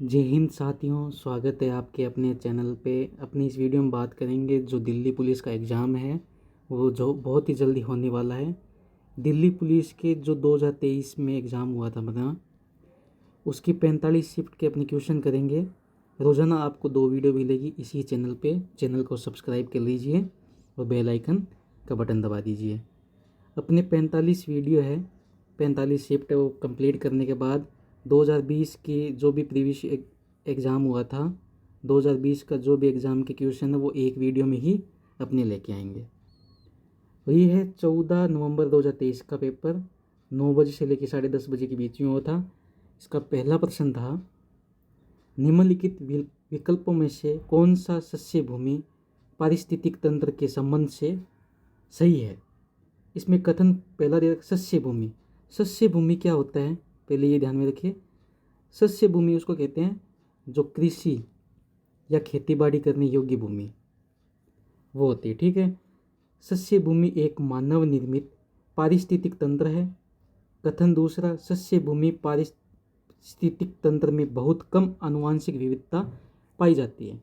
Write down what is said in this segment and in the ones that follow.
जय हिंद साथियों, स्वागत है आपके अपने चैनल पे। अपनी इस वीडियो में बात करेंगे जो दिल्ली पुलिस का एग्ज़ाम है वो जो बहुत ही जल्दी होने वाला है। दिल्ली पुलिस के जो 2023 में एग्ज़ाम हुआ था बना, उसकी 45 शिफ्ट के अपनी क्वेश्चन करेंगे। रोज़ाना आपको 2 वीडियो मिलेगी इसी चैनल पे। चैनल को सब्सक्राइब कर लीजिए और बेल आइकन का बटन दबा दीजिए। अपने 45 वीडियो है, 45 शिफ्ट है, वो कंप्लीट करने के बाद 2020 की जो भी प्रीवियस एग्ज़ाम हुआ था, 2020 का जो भी एग्ज़ाम के क्वेश्चन है वो एक वीडियो में ही अपने लेके आएंगे। वही है 14 नवंबर 2023 का पेपर 9 बजे से लेकर 10:30 बजे के बीच में हुआ था। इसका पहला प्रश्न था, निम्नलिखित विकल्पों में से कौन सा सस्य भूमि पारिस्थितिक तंत्र के संबंध से सही है। इसमें कथन पहला दे रखा सस्य भूमि। सस्य भूमि क्या होता है, पहले ये ध्यान में रखिए। सस्य भूमि उसको कहते हैं जो कृषि या खेती बाड़ी करने योग्य भूमि वो होती है, ठीक है। सस्य भूमि एक मानव निर्मित पारिस्थितिक तंत्र है। कथन दूसरा, सस्य भूमि पारिस्थितिक तंत्र में बहुत कम आनुवंशिक विविधता पाई जाती है।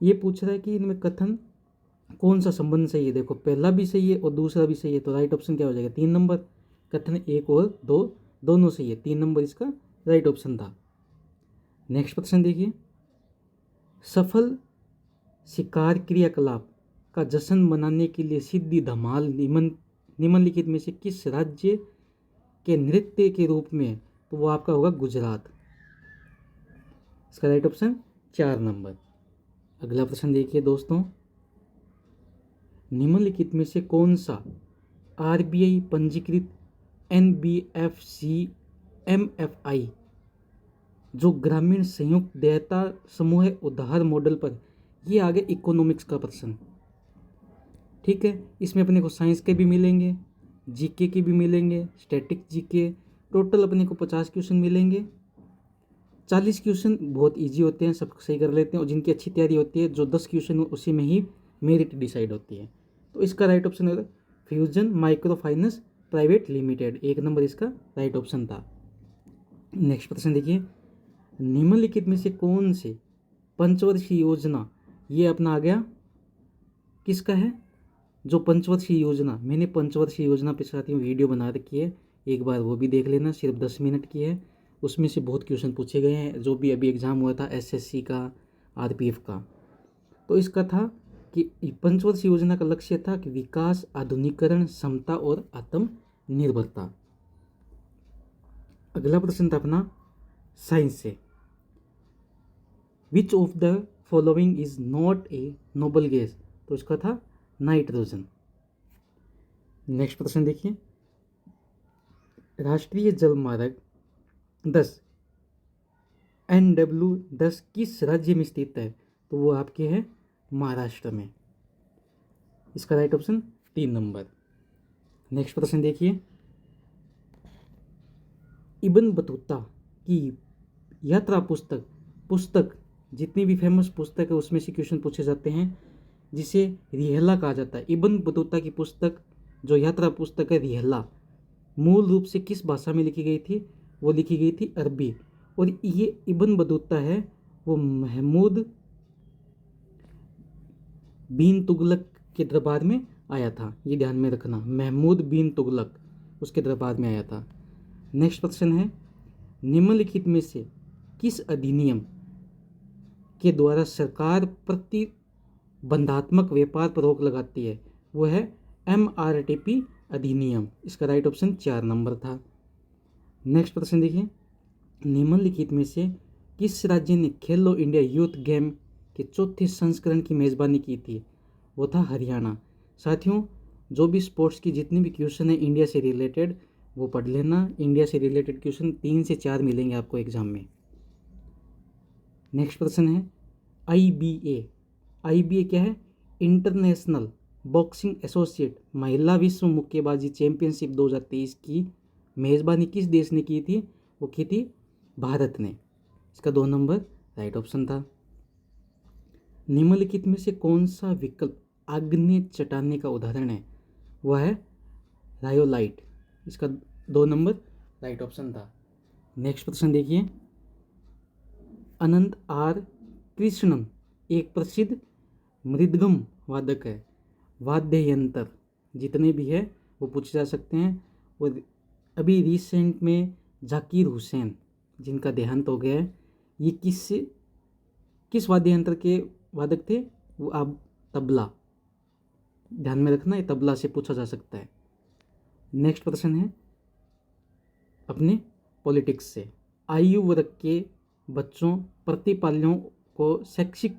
ये पूछ रहा है कि इनमें कथन कौन सा संबंध सही है। देखो, पहला भी सही है और दूसरा भी सही है, तो राइट ऑप्शन क्या हो जाएगा 3 नंबर। कथन 1 और 2 दोनों सही है, 3 नंबर इसका राइट ऑप्शन था। नेक्स्ट प्रश्न देखिए, सफल शिकार क्रियाकलाप का जश्न मनाने के लिए सिद्धि धमाल निम्नलिखित में से किस राज्य के नृत्य के रूप में है, तो वो आपका होगा गुजरात। इसका राइट ऑप्शन 4 नंबर। अगला प्रश्न देखिए दोस्तों, निम्नलिखित में से कौन सा आरबीआई पंजीकृत एनबीएफसी एमएफआई जो ग्रामीण संयुक्त देयता समूह है उधार मॉडल पर, ये आगे इकोनॉमिक्स का प्रश्न, ठीक है। इसमें अपने को साइंस के भी मिलेंगे, जीके के भी मिलेंगे, स्टैटिक जीके, टोटल अपने को 50 क्वेश्चन मिलेंगे। 40 क्वेश्चन बहुत इजी होते हैं, सब सही कर लेते हैं, और जिनकी अच्छी तैयारी होती है जो 10 क्वेश्चन उसी में ही मेरिट डिसाइड होती है। तो इसका राइट ऑप्शन होगा fusion micro finance private limited, 1 number इसका राइट ऑप्शन था। नेक्स्ट प्रश्न देखिए, निम्नलिखित में से कौन से पंचवर्षीय योजना, ये अपना आ गया किसका है, जो पंचवर्षीय योजना, मैंने पंचवर्षीय योजना पे साथियों वीडियो बना रखी है, एक बार वो भी देख लेना, सिर्फ 10 मिनट की है। उसमें से बहुत क्वेश्चन पूछे गए हैं, जो भी अभी एग्जाम हुआ था एसएससी का, आरपीएफ का। तो इसका था कि पंचवर्षीय योजना का लक्ष्य था कि विकास, आधुनिकीकरण, समता और आत्मनिर्भरता। अगला प्रश्न था अपना साइंस से, which of the following is not a noble gas, तो इसका था नाइट्रोजन। नेक्स्ट प्रश्न देखिए, राष्ट्रीय जल मार्ग 10 NW10 किस राज्य में स्थित है, तो वो आपके है महाराष्ट्र में। इसका राइट ऑप्शन 3 नंबर। नेक्स्ट प्रश्न देखिए, इब्न बतूता की यात्रा पुस्तक जितनी भी फेमस पुस्तक है उसमें से क्वेश्चन पूछे जाते हैं, जिसे रिहला कहा जाता है। इब्न बतूता की पुस्तक जो यात्रा पुस्तक है रिहला, मूल रूप से किस भाषा में लिखी गई थी, वो लिखी गई थी अरबी। और ये इब्न बतूता है वो महमूद बिन तुगलक के दरबार में आया था, ये ध्यान में रखना, महमूद बिन तुगलक उसके दरबार में आया था। नेक्स्ट प्रश्न है, निम्नलिखित में से किस अधिनियम के द्वारा सरकार प्रतिबंधात्मक व्यापार पर रोक लगाती है, वो है MRTP अधिनियम। इसका राइट ऑप्शन 4 नंबर था। नेक्स्ट प्रश्न देखिए, निम्नलिखित में से किस राज्य ने खेलो इंडिया यूथ गेम के चौथे संस्करण की मेज़बानी की थी, वो था हरियाणा। साथियों, जो भी स्पोर्ट्स की जितनी भी क्वेश्चन है इंडिया से रिलेटेड वो पढ़ लेना, इंडिया से रिलेटेड क्वेश्चन 3 से 4 मिलेंगे आपको एग्जाम में। नेक्स्ट प्रश्न है, IBA क्या है, इंटरनेशनल बॉक्सिंग एसोसिएट महिला विश्व मुक्केबाजी चैंपियनशिप 2023 की मेज़बानी किस देश ने की थी, वो की थी भारत ने। इसका 2 नंबर राइट ऑप्शन था। निम्नलिखित में से कौन सा विकल्प आग्नेय चट्टाने का उदाहरण है, वह है रायोलाइट। इसका 2 नंबर राइट ऑप्शन था। नेक्स्ट प्रश्न देखिए, अनंत आर कृष्णन एक प्रसिद्ध मृदगम वादक है। वाद्य यंत्र जितने भी है वो पूछे जा सकते हैं। और अभी रिसेंट में जाकिर हुसैन जिनका देहांत हो गया है, ये किस वाद्य यंत्र के वादक थे? वो आप तबला, ध्यान में रखना, ये तबला से पूछा जा सकता है। नेक्स्ट प्रश्न है अपने पॉलिटिक्स से। आयु वर्ग के बच्चों प्रतिपाल्यों को शैक्षिक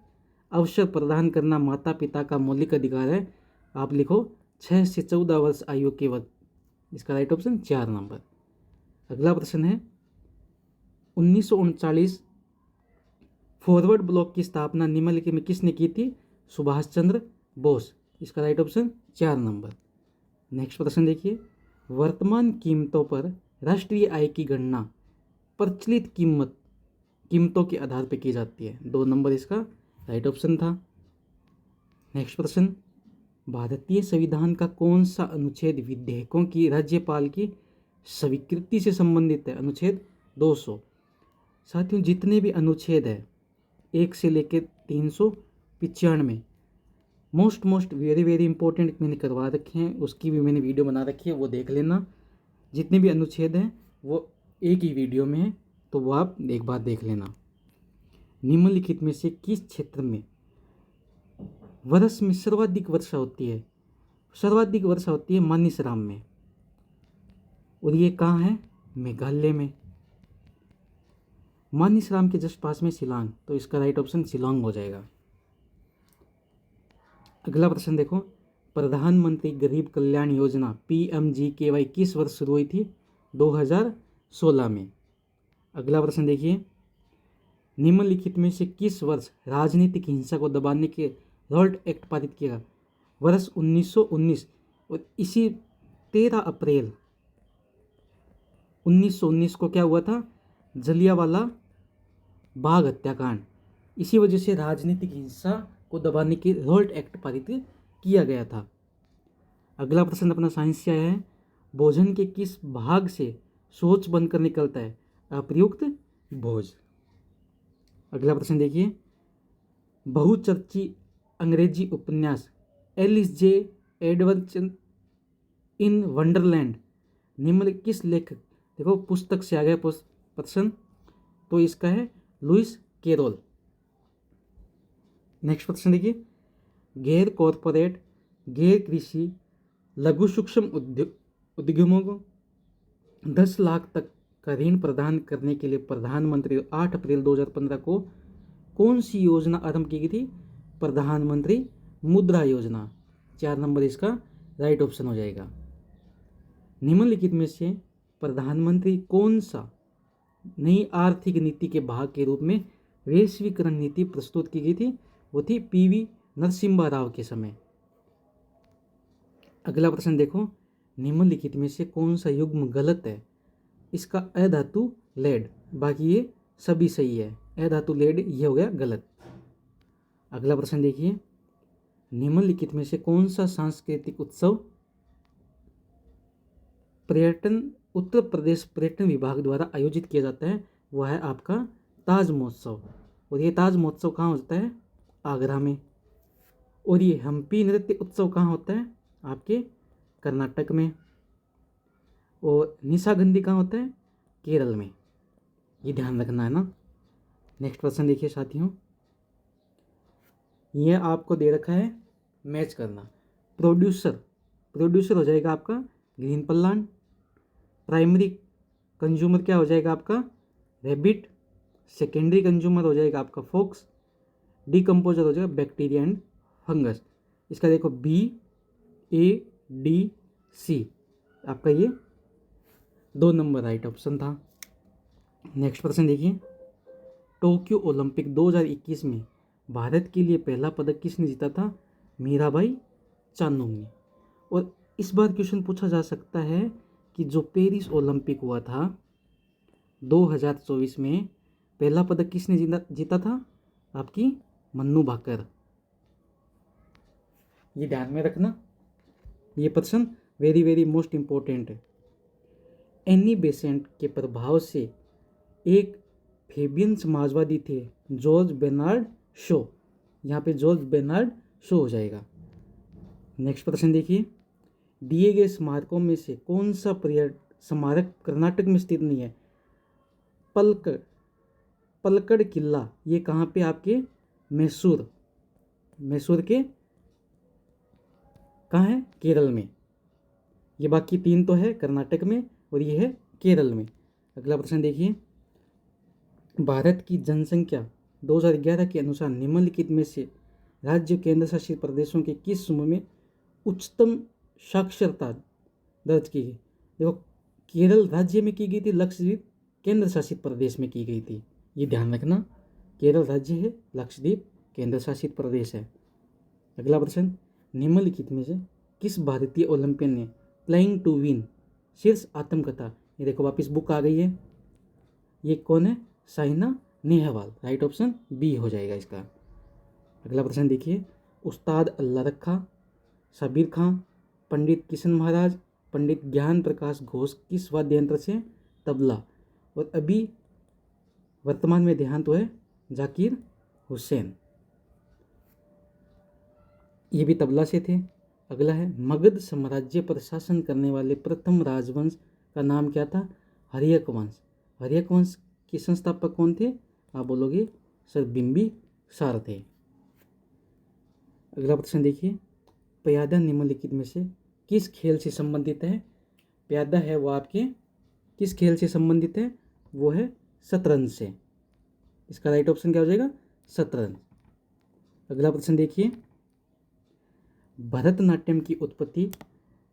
अवसर प्रदान करना माता पिता का मौलिक अधिकार है। आप लिखो 6 से 14 वर्ष आयु के वर्ग। इसका राइट ऑप्शन 4 नंबर। अगला प्रश्न है 1939 फॉरवर्ड ब्लॉक की स्थापना निम्नलिखित में किसने की थी? सुभाष चंद्र बोस। इसका राइट ऑप्शन 4 नंबर। नेक्स्ट प्रश्न देखिए, वर्तमान कीमतों पर राष्ट्रीय आय की गणना प्रचलित कीमतों के आधार पर की जाती है। 2 नंबर इसका राइट ऑप्शन था। नेक्स्ट प्रश्न, भारतीय संविधान का कौन सा अनुच्छेद विधेयकों की राज्यपाल की स्वीकृति से संबंधित है? अनुच्छेद 200। साथियों, जितने भी अनुच्छेद है 1 से लेकर 395 मोस्ट वेरी वेरी इंपॉर्टेंट मैंने करवा रखे हैं, उसकी भी मैंने वीडियो बना रखी है, वो देख लेना। जितने भी अनुच्छेद हैं वो एक ही वीडियो में है, तो वो आप एक बार देख लेना। निम्नलिखित में से किस क्षेत्र में वर्ष में सर्वाधिक वर्षा होती है? सर्वाधिक वर्षा होती है मानसरोवर में, और ये कहाँ है? मेघालय में। मानसरोवर के जस्ट पास में शिलांग, तो इसका राइट ऑप्शन शिलांग हो जाएगा। अगला प्रश्न देखो, प्रधानमंत्री गरीब कल्याण योजना PMGKY किस वर्ष शुरू हुई थी? 2016 में। अगला प्रश्न देखिए, निम्नलिखित में से किस वर्ष राजनीतिक हिंसा को दबाने के रॉल्ट एक्ट पारित किया गया? वर्ष 1919। और इसी 13 अप्रैल 1919 को क्या हुआ था? जलियांवाला बाग हत्याकांड। इसी वजह से राजनीतिक हिंसा को दबाने के रॉल्ट एक्ट पारित किया गया था। अगला प्रश्न अपना साइंस से आया है, भोजन के किस भाग से शौच बनकर निकलता है? अप्रयुक्त भोज। अगला प्रश्न देखिए, बहुचर्चित अंग्रेजी उपन्यास Alice's adventure in Wonderland निम्न किस लेखक, देखो पुस्तक से आ गया प्रश्न, तो इसका है लुइस कैरोल। नेक्स्ट प्रश्न देखिए, गैर कॉरपोरेट गैर कृषि लघु सूक्ष्म उद्यमों को 10 लाख तक का ऋण प्रदान करने के लिए प्रधानमंत्री 8 अप्रैल 2015 को कौन सी योजना आरंभ की गई थी? प्रधानमंत्री मुद्रा योजना। 4 नंबर इसका राइट ऑप्शन हो जाएगा। निम्नलिखित में से प्रधानमंत्री कौन सा नई आर्थिक नीति के भाग के रूप में वैश्वीकरण नीति प्रस्तुत की गई थी? वो थी PV नरसिम्हा राव के समय। अगला प्रश्न देखो, निम्नलिखित में से कौन सा युग्म गलत है? इसका अधातु लेड, बाकी ये सभी सही है। अधातु लेड ये हो गया गलत। अगला प्रश्न देखिए, निम्नलिखित में से कौन सा सांस्कृतिक उत्सव पर्यटन उत्तर प्रदेश पर्यटन विभाग द्वारा आयोजित किया जाता है? वह है आपका ताज महोत्सव। और ये ताज महोत्सव कहाँ होता है? आगरा में। और ये हम्पी नृत्य उत्सव कहाँ होता है? आपके कर्नाटक में। और निशागंधी कहाँ होता है? केरल में। ये ध्यान रखना है ना। नेक्स्ट प्रश्न देखिए साथियों, यह आपको दे रखा है मैच करना। प्रोड्यूसर हो जाएगा आपका ग्रीन प्लांट, प्राइमरी कंज्यूमर क्या हो जाएगा आपका? रैबिट, सेकेंडरी कंज्यूमर हो जाएगा आपका फॉक्स, डिकम्पोजर हो जाएगा बैक्टीरिया एंड फंगस। इसका देखो BADC आपका ये 2 नंबर राइट ऑप्शन था। नेक्स्ट प्रश्न देखिए, टोक्यो ओलंपिक 2021 में भारत के लिए पहला पदक किसने जीता था? मीराबाई चानू ने। और इस बार क्वेश्चन पूछा जा सकता है कि जो पेरिस ओलंपिक हुआ था 2024 में, पहला पदक किसने जीता था? आपकी मन्नू भाकर। ये ध्यान में रखना, ये प्रश्न वेरी वेरी मोस्ट इम्पोर्टेंट है। एनी बेसेंट के प्रभाव से एक फेबियन समाजवादी थे जॉर्ज बेर्नार्ड शो। यहाँ पे जॉर्ज बेर्नार्ड शो हो जाएगा। नेक्स्ट प्रश्न देखिए, दिए गए स्मारकों में से कौन सा पर्यटन स्मारक कर्नाटक में स्थित नहीं है? पलक्कड़ पलक्कड़ किला, ये कहाँ पे आपके मैसूर के कहाँ है? केरल में। ये बाकी तीन तो है कर्नाटक में और ये है केरल में। अगला प्रश्न देखिए, भारत की जनसंख्या 2011 के अनुसार निम्नलिखित में से राज्य केंद्र शासित प्रदेशों के किस समूह में उच्चतम साक्षरता दर्ज की गई? देखो, केरल राज्य में की गई थी, लक्षद्वीप केंद्र शासित प्रदेश में की गई थी। ये ध्यान रखना, केरल राज्य है, लक्षद्वीप केंद्र शासित प्रदेश है। अगला प्रश्न, निम्नलिखित में से किस भारतीय ओलंपियन ने प्लेइंग टू विन शीर्ष आत्मकथा, ये देखो वापस बुक आ गई है, ये कौन है? Saina Nehwal. Right option B हो जाएगा इसका। अगला प्रश्न देखिए, उस्ताद अल्लाह रखा, सबीर खां, पंडित किशन महाराज, पंडित ज्ञान प्रकाश घोष किस वाद्य यंत्र से? तबला। और अभी वर्तमान में देहांत हुआ है जाकिर हुसैन, ये भी तबला से थे। अगला है, मगध साम्राज्य पर शासन करने वाले प्रथम राजवंश का नाम क्या था? हर्यक वंश। हर्यक वंश के संस्थापक कौन थे? आप बोलोगे सर बिंबिसार थे। अगला प्रश्न देखिए, प्यादा निम्नलिखित में से किस खेल से संबंधित है? प्यादा है वो आपके किस खेल से संबंधित है? वो है शतरंज से। इसका राइट ऑप्शन क्या हो जाएगा? शतरंज। अगला प्रश्न देखिए, भरतनाट्यम की उत्पत्ति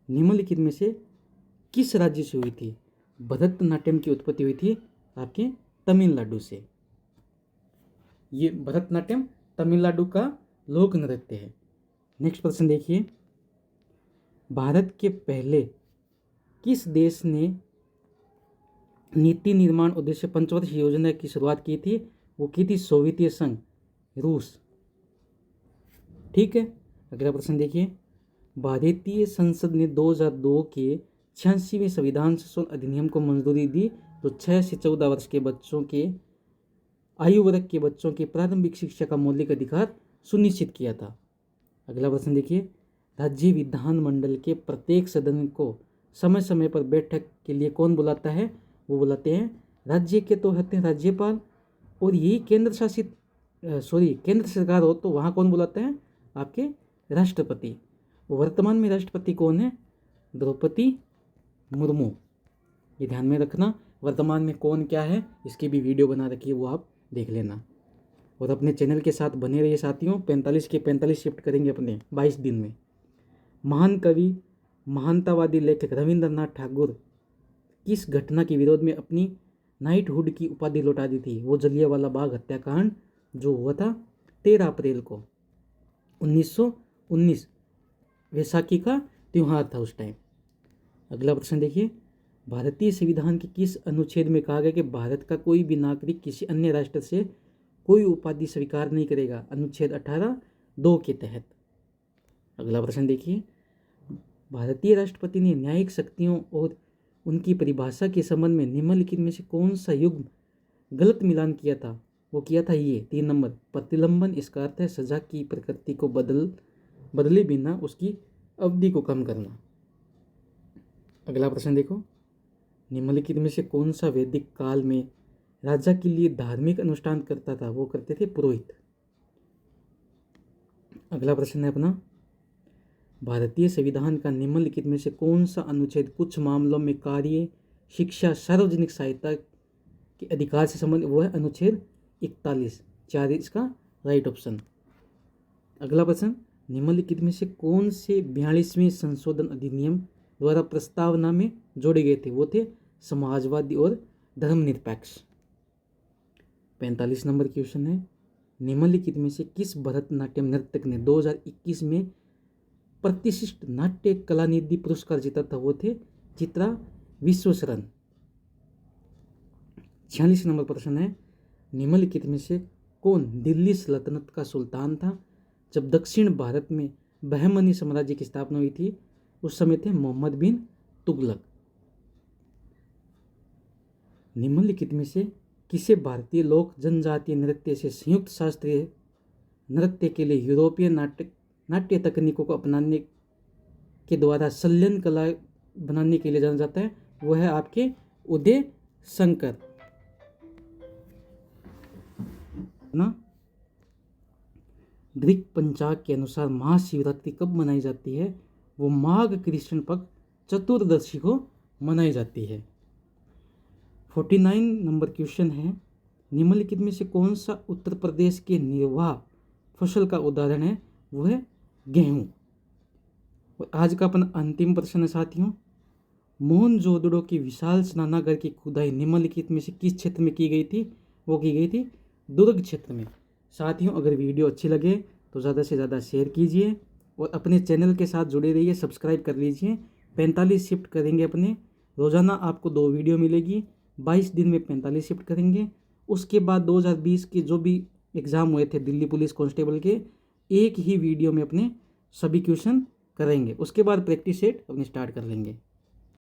निम्नलिखित में से किस राज्य से हुई थी? भरतनाट्यम की उत्पत्ति हुई थी आपके तमिलनाडु से। ये भरतनाट्यम तमिलनाडु का लोक नृत्य है। नेक्स्ट प्रश्न देखिए, भारत के पहले किस देश ने नीति निर्माण उद्देश्य पंचवर्ष योजना की शुरुआत की थी? वो की थी सोवियत संघ, रूस। ठीक है। अगला प्रश्न देखिए, भारतीय संसद ने 2002 के 86वें संविधान संशोधन अधिनियम को मंजूरी दी तो 6 से 14 वर्ष के बच्चों के आयु वर्ग के बच्चों की प्रारंभिक शिक्षा का मौलिक अधिकार सुनिश्चित किया था। अगला प्रश्न देखिए, राज्य विधानमंडल के प्रत्येक सदन को समय समय पर बैठक के लिए कौन बुलाता है? वो बुलाते हैं राज्य के तो होते हैं राज्यपाल, और यही केंद्र सरकार हो तो वहाँ कौन बुलाते हैं? आपके राष्ट्रपति। वर्तमान में राष्ट्रपति कौन है? द्रौपदी मुर्मू। ये ध्यान में रखना, वर्तमान में कौन क्या है इसकी भी वीडियो बना रखी है, वो आप देख लेना। और अपने चैनल के साथ बने रहिए साथियों, 45 के 45 शिफ्ट करेंगे अपने 22 दिन में। महान कवि महानतावादी लेखक रविंद्रनाथ टैगोर किस घटना के विरोध में अपनी नाइटहुड की उपाधि लौटा दी थी? वो जलियांवाला बाग हत्याकांड जो हुआ था 13 अप्रैल को 1919, वैसाखी का त्यौहार था उस टाइम। अगला प्रश्न देखिए, भारतीय संविधान के किस अनुच्छेद में कहा गया कि भारत का कोई भी नागरिक किसी अन्य राष्ट्र से कोई उपाधि स्वीकार नहीं करेगा? अनुच्छेद 18(2) के तहत। अगला प्रश्न देखिए, भारतीय राष्ट्रपति ने न्यायिक शक्तियों और उनकी परिभाषा के संबंध में निम्नलिखित में से कौन सा युग्म गलत मिलान किया था? वो किया था ये 3 नंबर प्रतिलंबन। इसका अर्थ है सजा की प्रकृति को बदले बिना उसकी अवधि को कम करना। अगला प्रश्न देखो, निम्नलिखित में से कौन सा वैदिक काल में राजा के लिए धार्मिक अनुष्ठान करता था? वो करते थे पुरोहित। अगला प्रश्न है अपना, भारतीय संविधान का निम्नलिखित में से कौन सा अनुच्छेद कुछ मामलों में कार्य शिक्षा सार्वजनिक सहायता के अधिकार से संबंधित? वो है अनुच्छेद 41, 4 इसका राइट ऑप्शन। अगला प्रश्न, निम्नलिखित में से कौन से 42वें संशोधन अधिनियम द्वारा प्रस्तावना में जोड़े गए थे? वो थे समाजवादी और धर्मनिरपेक्ष। 45 नंबर क्वेश्चन है, निम्नलिखित में से किस भरतनाट्यम नर्तक ने 2021 में प्रतिष्ठित नाट्य कलानिधि पुरस्कार जीता था? वो थे चित्रा विश्वशरण। 46 नंबर प्रश्न है, निम्नलिखित में से कौन दिल्ली सल्तनत का सुल्तान था जब दक्षिण भारत में बहमनी साम्राज्य की स्थापना हुई थी? उस समय थे मोहम्मद बिन तुगलक। निम्नलिखित में से किसे भारतीय लोक जनजातीय नृत्य से संयुक्त शास्त्रीय नृत्य के लिए यूरोपीय नाट्य तकनीकों को अपनाने के द्वारा संलयन कला बनाने के लिए जाना जाता है, वो है आपके उदय शंकर ना। ग्रीक पंचांग के अनुसार महाशिवरात्रि कब मनाई जाती है? वो माघ कृष्ण पक्ष चतुर्दशी को मनाई जाती है। 49 नंबर क्वेश्चन है, निम्नलिखित में से कौन सा उत्तर प्रदेश के निर्वाह फसल का उदाहरण है? वो है गेहूँ। और आज का अपन अंतिम प्रश्न है साथियों, मोहनजोदड़ो की विशाल स्नानागार की खुदाई निम्नलिखित में से किस क्षेत्र में की गई थी? वो की गई थी दुर्ग क्षेत्र में। साथियों, अगर वीडियो अच्छी लगे तो ज़्यादा से ज़्यादा शेयर कीजिए और अपने चैनल के साथ जुड़े रहिए, सब्सक्राइब कर लीजिए। 45 शिफ्ट करेंगे अपने, रोज़ाना आपको 2 वीडियो मिलेगी, 22 दिन में 45 शिफ्ट करेंगे। उसके बाद 2020 के जो भी एग्ज़ाम हुए थे दिल्ली पुलिस कांस्टेबल के, एक ही वीडियो में अपने सभी क्वेश्चन करेंगे। उसके बाद प्रैक्टिस सेट अपने स्टार्ट कर लेंगे।